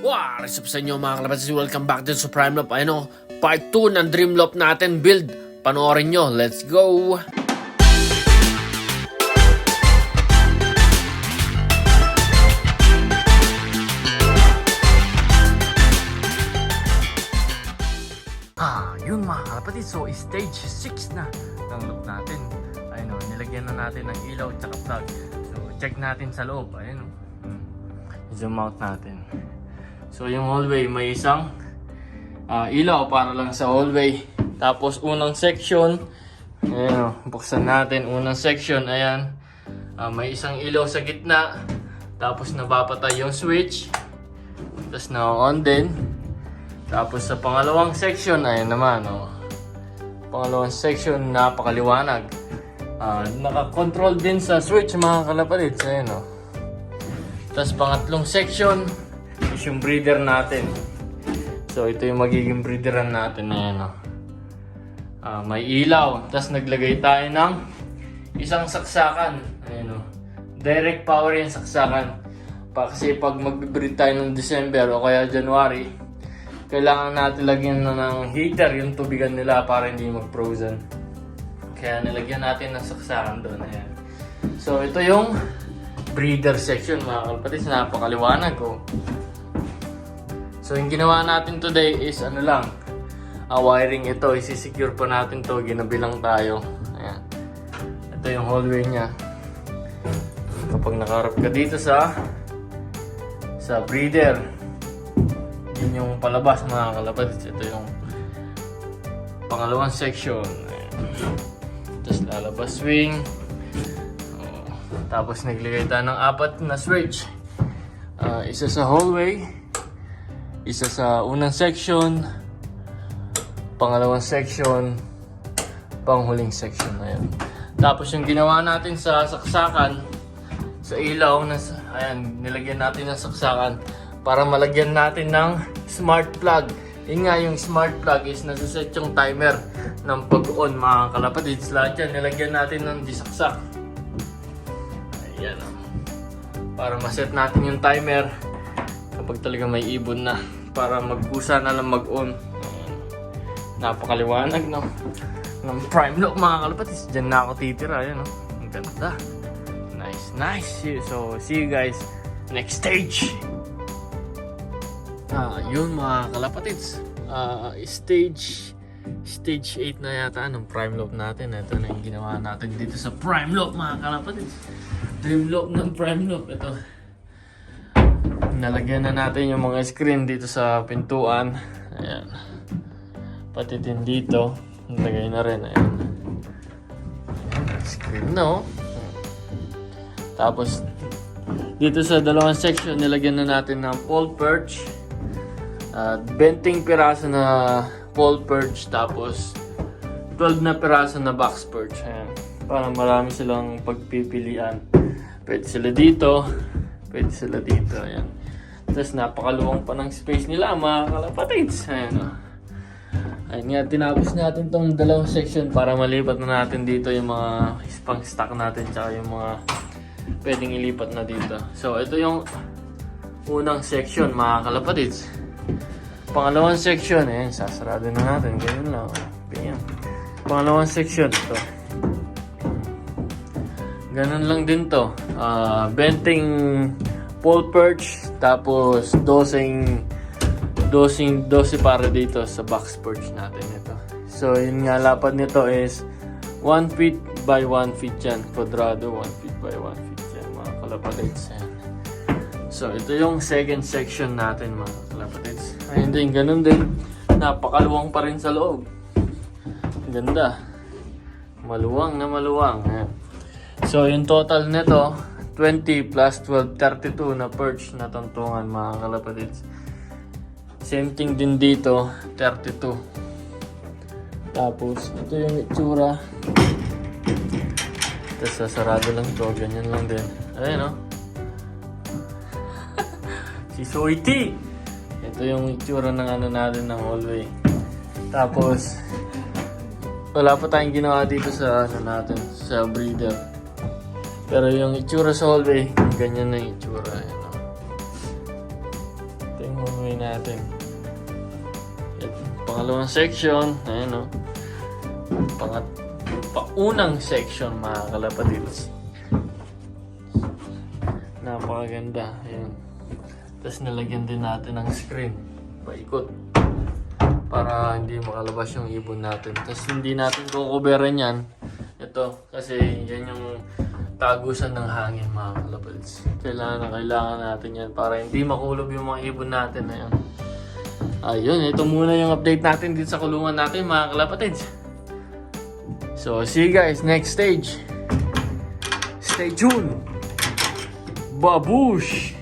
What's up sa inyo mga kalapatid? Welcome back din sa Prime Loop. Ayun o, part 2 ng Dream Loop natin build. Panoorin nyo. Let's go! Yun mga kalapatid. So, stage 6 na ng loop natin. Ayun o, nilagyan na natin ng ilaw at plug. So, check natin sa loob. Ayun o. Zoom out natin. So yung hallway may isang ilaw para lang sa hallway. Tapos unang section, ayan, buksan natin unang section, ayan. May isang ilaw sa gitna. Tapos napapatay yung switch. Tapos na-on din. Tapos sa pangalawang section, ayan naman, oh. Pangalawang section, napakaliwanag. Naka-control din sa switch mga kalapatid. Ayan, oh. Tapos pangatlong section is yung breeder natin. So ito yung magiging breederan natin. Ayan, may ilaw. Tapos naglagay tayo ng isang saksakan. Ayan, direct power yung saksakan. Kasi pag mag-breed tayo ng December o kaya January, kailangan natin lagyan na ng heater yung tubigan nila para hindi mag-frozen. Kaya nilagyan natin ng saksakan doon. Ayan. So ito yung breeder section mga kalapatid. Napakaliwanag ko. So yung ginawa natin today is ano lang, wiring ito, isi-secure pa natin to, ginabi lang tayo. Ayan. Ito yung hallway niya. Kapag nakaharap ka dito sa breeder, yun yung palabas mga kalapatid. Ito yung pangalawang section. Ayan. Tapos lalabas swing. Tapos naglagay tayo ng 4 na switch. Isa sa hallway, isa sa unang section, pangalawang section, panghuling section. Ayan. Tapos yung ginawa natin sa saksakan, sa ilaw, ayan, nilagyan natin ng saksakan para malagyan natin ng smart plug. Yun nga, yung smart plug is nasuset yung timer ng pag-on mga kalapatid. Lahat yan, nilagyan natin ng disaksak. Ayan, para maset natin yung timer kapag talaga may ibon na, para magkusa na lang mag-on. Napakaliwanag ng Prime Loop mga kalapatid. Diyan na ako titira. Ayan, ang ganda. Nice. So see you guys next stage. Yun mga kalapatids. Stage 8 na yata ng Prime Loop natin. Ito na yung ginawa natin dito sa Prime Loop mga kalapatids. Dream Loop ng Prime Loop. Ito. Nalagyan na natin yung mga screen dito sa pintuan. Ayan. Pati din dito. Nalagay na rin. Ayan. Screen no. Tapos dito sa dalawang section nilagyan na natin ng pole perch. 20 piraso na pole perch. Tapos 12 na piraso na box perch. Ayan. Para marami silang pagpipilian. Pwede sila dito. Pwede sila dito. Ayan. Tapos napakaluwang pa ng space nila mga kalapatids. Ayan. Ayun nga, tinapos natin tong dalawang section para malipat na natin dito yung mga pang stock natin tsaka yung mga pwedeng ilipat na dito. So ito yung unang section mga kalapatids. Pangalawang section, sasarado na natin. Ganyan lang. Ganyan. Pangalawang section ito. Ganun lang din to. 20 pole perch, tapos 12 para dito sa box perch natin ito. So yun nga, lapad nito is 1 feet by 1 feet yan. Kwadrado, 1 feet by 1 feet yan mga kalapatids. So ito yung second section natin mga kalapatids. Ayun din, ganun din. Napakaluwang pa rin sa loob. Ganda. Maluwang na maluwang. Ayan. So yung total nito 20 plus 12, 32 na perch na tuntungan mga kalapatids. Same thing din dito, 32. Tapos ito yung itsura. Tapos sasarado lang to, ganyan lang din. Ayan o. Si Soity. Ito yung itsura ng ano natin ng hallway. Tapos wala pa tayong ginawa dito sa ano natin, sa breeder. Pero yung itsura sa hallway, ganyan na yung itsura. Ayan, ito yung Umuwi natin. Ito, pangalawang section. Ayan o. Paunang section mga kalapatids. Napakaganda. Ayan. Tapos nilagyan din natin ng screen. Paikot. Para hindi makalabas yung ibon natin. Tapos hindi natin kukuberan yan. Ito. Kasi yan yung tagusan ng hangin mga kalapatids. Kailangan natin yan para hindi makulob yung mga ibon natin. Ayan. Ayun. Ito muna yung update natin dito sa kulungan natin mga kalapatids. So, see you guys next stage. Stay tuned. Babush!